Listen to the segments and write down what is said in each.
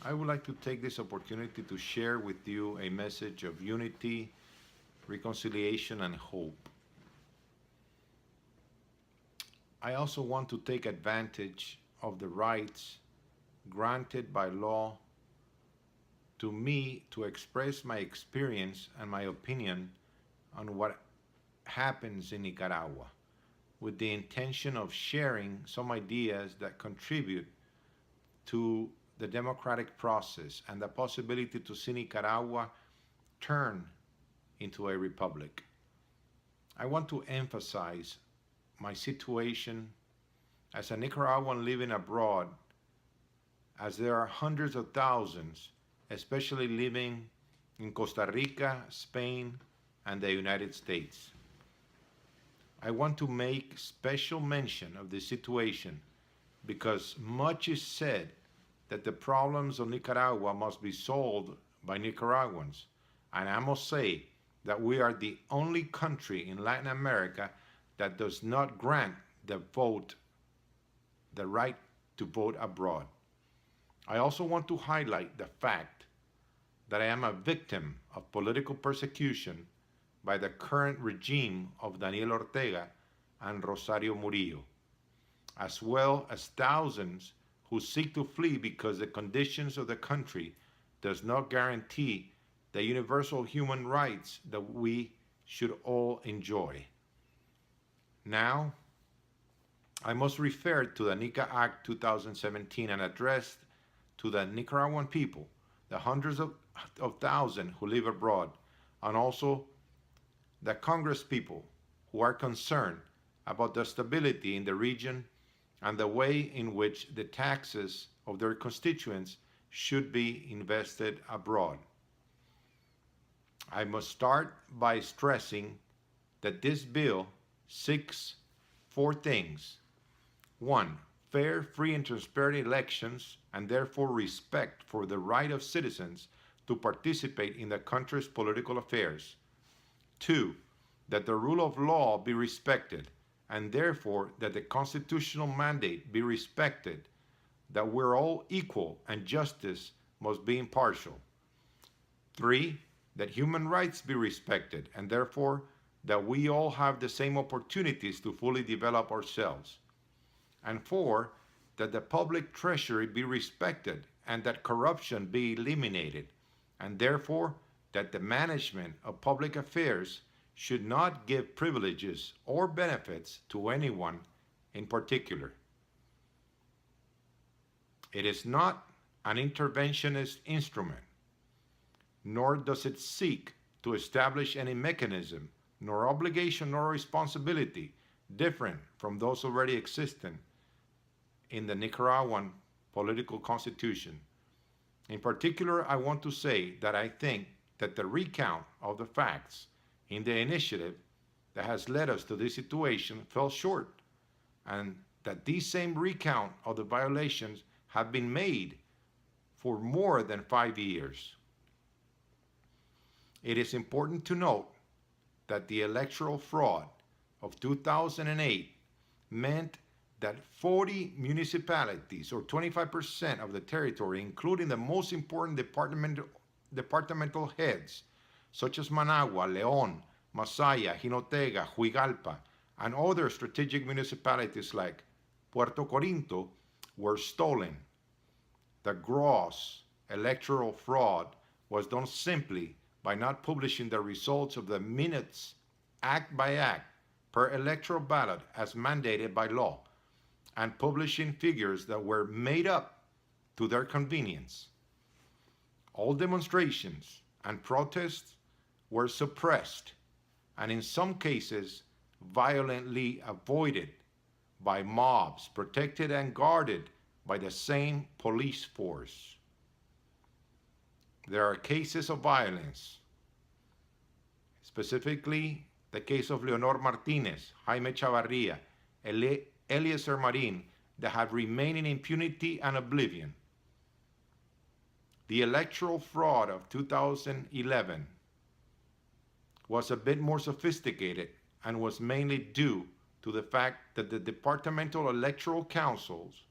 I would like to take this opportunity to share with you a message of unity, reconciliation, and hope. I also want to take advantage of the rights granted by law to me to express my experience and my opinion on what happens in Nicaragua, with the intention of sharing some ideas that contribute to the democratic process and the possibility to see Nicaragua turn into a republic. I want to emphasize my situation as a Nicaraguan living abroad, as there are hundreds of thousands, especially living in Costa Rica, Spain, and the United States. I want to make special mention of this situation because much is said that the problems of Nicaragua must be solved by Nicaraguans. And I must say that we are the only country in Latin America that does not grant the right to vote abroad. I also want to highlight the fact that I am a victim of political persecution by the current regime of Daniel Ortega and Rosario Murillo, as well as thousands who seek to flee because the conditions of the country does not guarantee the universal human rights that we should all enjoy. Now, I must refer to the Nica Act 2017 and address to the Nicaraguan people, the hundreds of thousands who live abroad, and also the Congress people who are concerned about the stability in the region and the way in which the taxes of their constituents should be invested abroad. I must start by stressing that this bill seeks four things. One, fair, free, and transparent elections, and therefore respect for the right of citizens to participate in the country's political affairs. Two, that the rule of law be respected, and therefore that the constitutional mandate be respected, that we're all equal and justice must be impartial. Three, that human rights be respected, and therefore that we all have the same opportunities to fully develop ourselves. And four, that the public treasury be respected and that corruption be eliminated, and therefore that the management of public affairs should not give privileges or benefits to anyone in particular. It is not an interventionist instrument, nor does it seek to establish any mechanism, nor obligation, nor responsibility different from those already existing in the Nicaraguan political constitution. In particular, I want to say that I think that the recount of the facts in the initiative that has led us to this situation fell short, and that these same recount of the violations have been made for more than 5 years. It is important to note that the electoral fraud of 2008 meant that 40 municipalities, or 25% of the territory, including the most important departmental heads, such as Managua, León, Masaya, Jinotega, Huigalpa, and other strategic municipalities like Puerto Corinto, were stolen. The gross electoral fraud was done simply by not publishing the results of the minutes, act by act, per electoral ballot as mandated by law, and publishing figures that were made up to their convenience. All demonstrations and protests were suppressed, and in some cases violently avoided by mobs protected and guarded by the same police force. There are cases of violence, specifically the case of Leonor Martinez, Jaime Chavarria, Eliezer Marin, that have remained in impunity and oblivion. The electoral fraud of 2011 was a bit more sophisticated and was mainly due to the fact that the departmental electoral councils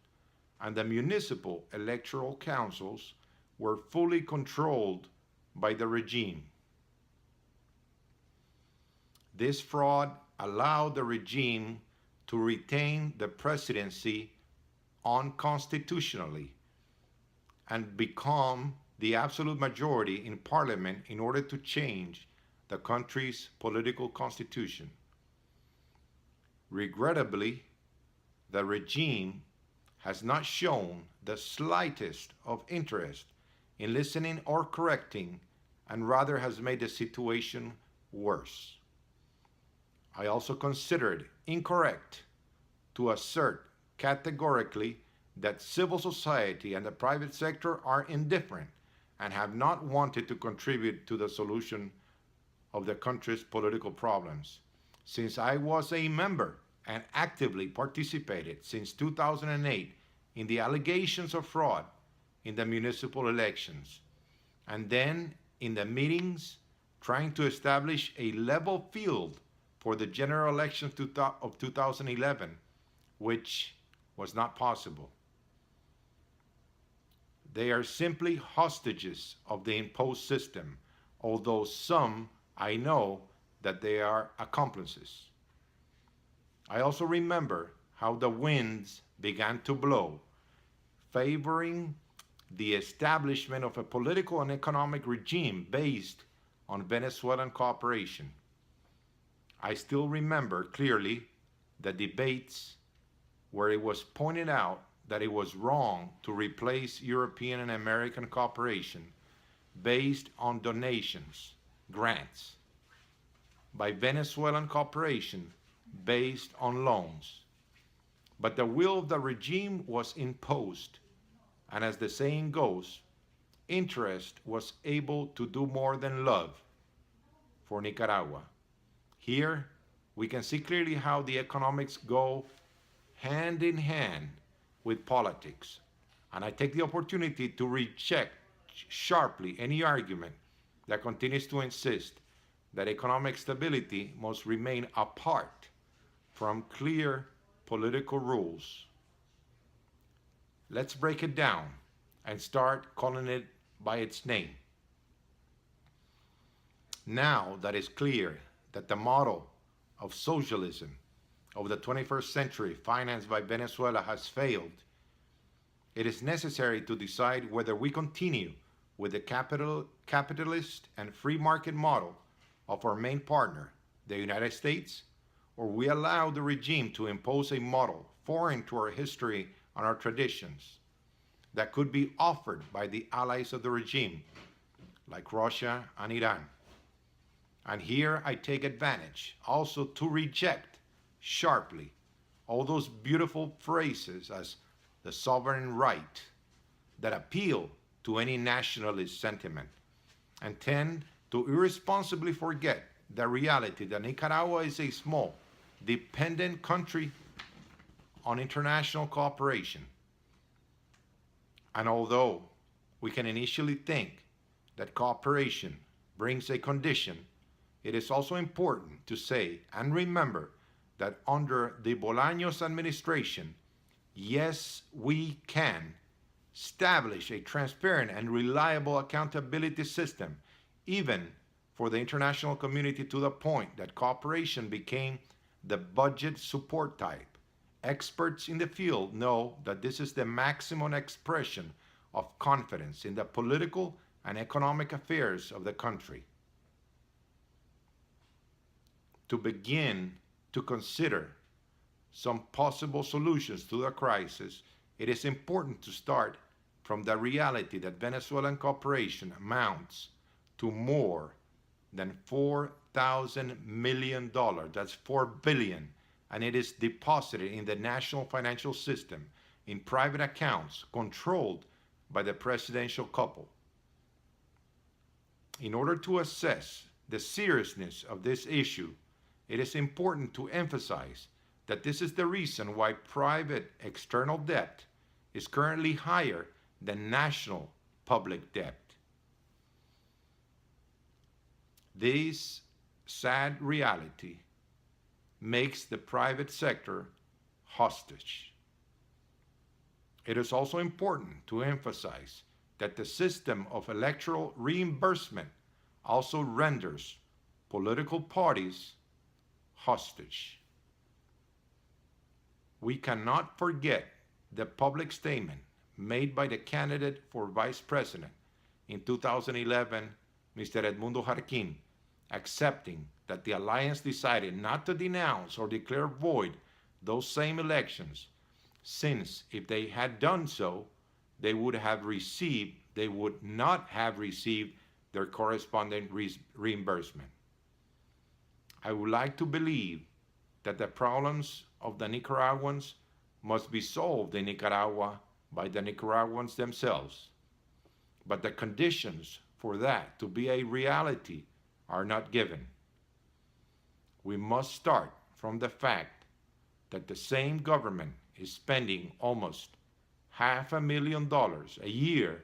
and the municipal electoral councils were fully controlled by the regime. This fraud allowed the regime to retain the presidency unconstitutionally and become the absolute majority in parliament in order to change the country's political constitution. Regrettably, the regime has not shown the slightest of interest in listening or correcting, and rather has made the situation worse. I also consider it incorrect to assert categorically that civil society and the private sector are indifferent and have not wanted to contribute to the solution of the country's political problems. Since I was a member and actively participated since 2008 in the allegations of fraud in the municipal elections, and then in the meetings trying to establish a level field for the general elections of 2011, which was not possible. They are simply hostages of the imposed system, although some, I know, that they are accomplices. I also remember how the winds began to blow, favoring the establishment of a political and economic regime based on Venezuelan cooperation. I still remember clearly the debates where it was pointed out that it was wrong to replace European and American cooperation based on donations, grants, by Venezuelan cooperation based on loans. But the will of the regime was imposed, and as the saying goes, interest was able to do more than love for Nicaragua. Here, we can see clearly how the economics go hand in hand with politics, and I take the opportunity to reject sharply any argument that continues to insist that economic stability must remain apart from clear political rules. Let's break it down and start calling it by its name. Now that it's clear that the model of socialism of the 21st century financed by Venezuela has failed, it is necessary to decide whether we continue with the capitalist and free market model of our main partner, the United States, or we allow the regime to impose a model foreign to our history and our traditions that could be offered by the allies of the regime, like Russia and Iran. And here I take advantage also to reject sharply all those beautiful phrases as the sovereign right that appeal to any nationalist sentiment and tend to irresponsibly forget the reality that Nicaragua is a small, dependent country on international cooperation. And although we can initially think that cooperation brings a condition, it is also important to say and remember that under the Bolaños administration, yes, we can establish a transparent and reliable accountability system, even for the international community, to the point that cooperation became the budget support type. Experts in the field know that this is the maximum expression of confidence in the political and economic affairs of the country. To begin to consider some possible solutions to the crisis, it is important to start from the reality that Venezuelan cooperation amounts to more than $4,000 million. That's $4 billion. And it is deposited in the national financial system in private accounts controlled by the presidential couple. In order to assess the seriousness of this issue, it is important to emphasize that this is the reason why private external debt is currently higher than national public debt. This sad reality makes the private sector hostage. It is also important to emphasize that the system of electoral reimbursement also renders political parties hostage. We cannot forget the public statement made by the candidate for vice president in 2011, Mr. Edmundo Jarquin, accepting that the alliance decided not to denounce or declare void those same elections, since if they had done so, they would not have received their corresponding reimbursement. I would like to believe that the problems of the Nicaraguans must be solved in Nicaragua by the Nicaraguans themselves. But the conditions for that to be a reality are not given. We must start from the fact that the same government is spending almost $500,000 a year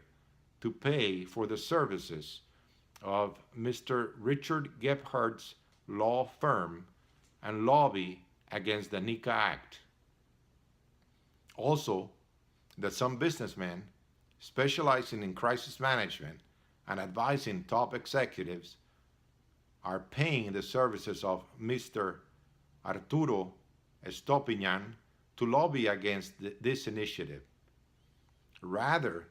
to pay for the services of Mr. Richard Gephardt's law firm and lobby against the Nica Act. Also, that some businessmen specializing in crisis management and advising top executives are paying the services of Mr. Arturo Estopiñan to lobby against this initiative. Rather,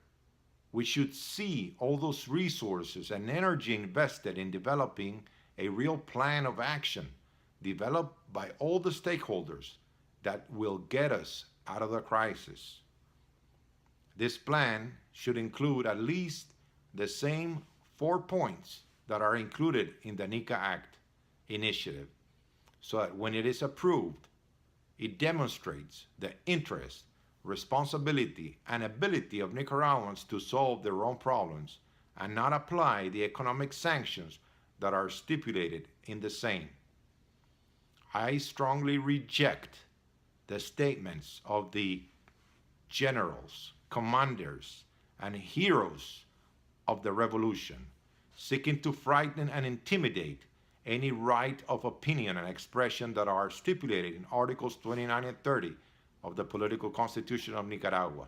we should see all those resources and energy invested in developing a real plan of action developed by all the stakeholders that will get us out of the crisis. This plan should include at least the same 4 points that are included in the Nica Act initiative, so that when it is approved, it demonstrates the interest, responsibility, and ability of Nicaraguans to solve their own problems and not apply the economic sanctions that are stipulated in the same. I strongly reject the statements of the generals, commanders, and heroes of the revolution, seeking to frighten and intimidate any right of opinion and expression that are stipulated in Articles 29 and 30 of the Political Constitution of Nicaragua,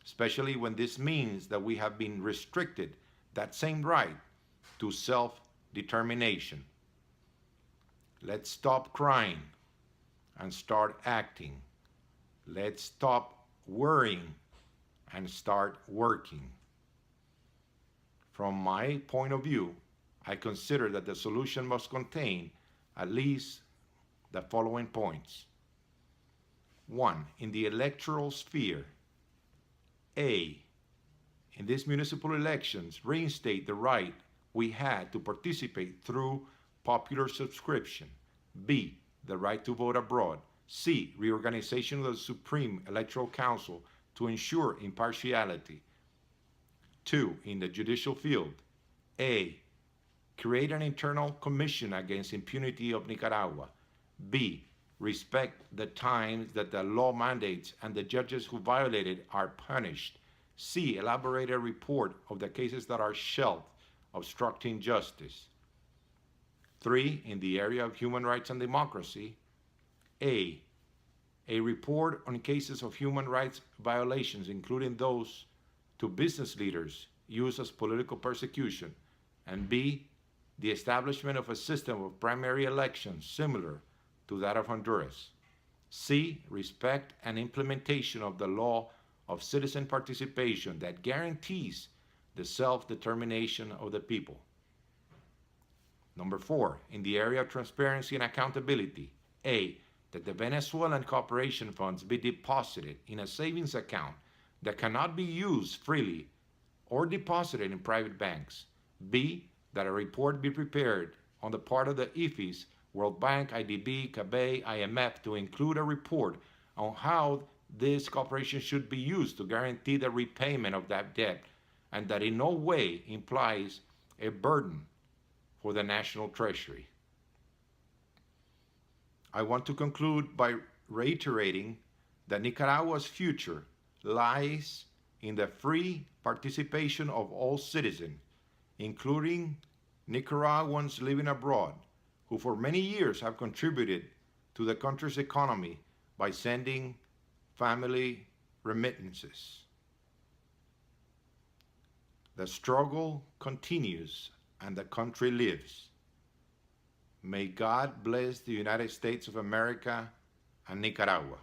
especially when this means that we have been restricted that same right to self-determination. Let's stop crying and start acting. Let's stop worrying and start working. From my point of view, I consider that the solution must contain at least the following points. 1. In the electoral sphere, A. In these municipal elections, reinstate the right we had to participate through popular subscription. B. The right to vote abroad. C. Reorganization of the Supreme Electoral Council to ensure impartiality. 2. In the judicial field, A. Create an internal commission against impunity of Nicaragua. B. Respect the times that the law mandates and the judges who violate it are punished. C. Elaborate a report of the cases that are shelved, obstructing justice. 3. In the area of human rights and democracy, A. A report on cases of human rights violations, including those to business leaders used as political persecution. And B. The establishment of a system of primary elections similar to that of Honduras. C. Respect and implementation of the law of citizen participation that guarantees the self-determination of the people. Number 4, in the area of transparency and accountability, A. That the Venezuelan cooperation funds be deposited in a savings account that cannot be used freely or deposited in private banks. B. That a report be prepared on the part of the IFIs, World Bank, IDB, CABE, IMF, to include a report on how this cooperation should be used to guarantee the repayment of that debt, and that in no way implies a burden for the national treasury. I want to conclude by reiterating that Nicaragua's future lies in the free participation of all citizens, including Nicaraguans living abroad, who for many years have contributed to the country's economy by sending family remittances. The struggle continues and the country lives. May God bless the United States of America and Nicaragua.